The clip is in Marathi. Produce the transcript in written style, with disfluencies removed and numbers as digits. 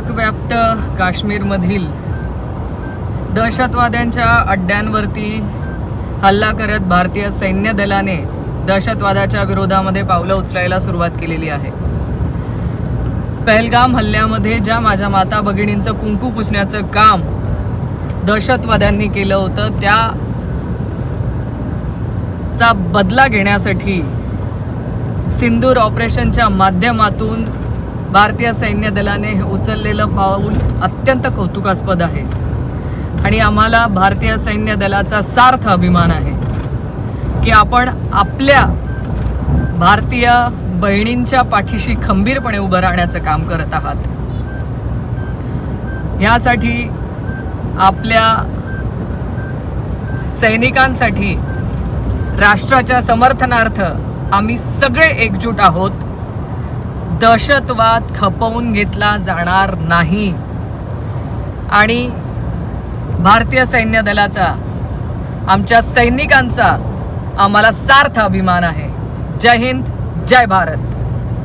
पाकव्याप्त काश्मीरमधील दहशतवाद्यांच्या अड्ड्यांवरती हल्ला करत भारतीय सैन्य दलाने दहशतवादाच्या विरोधामध्ये पावलं उचलायला सुरुवात केलेली आहे। पहलगाम हल्ल्यामध्ये ज्या माझ्या माता भगिनींचं कुंकू पुसण्याचं काम दहशतवाद्यांनी केलं होतं त्याचा बदला घेण्यासाठी सिंदूर ऑपरेशनच्या माध्यमातून भारतीय सैन्य दलाने उचललेलं पाऊल अत्यंत कौतुकास्पद आहे आणि आम्हाला भारतीय सैन्य दलाचा सार्थ अभिमान आहे की आपण आपल्या भारतीय बहिणींच्या पाठीशी खंबीरपणे उभं राहण्याचं काम करत आहात। यासाठी आपल्या सैनिकांसाठी राष्ट्राच्या समर्थनार्थ आम्ही सगळे एकजूट आहोत। दहशतवाद खपवून घेतला जाणार नाही आणि भारतीय सैन्य दलाचा आमच्या सैनिकांचा आम्हाला सार्थ अभिमान आहे। जय हिंद, जय भारत।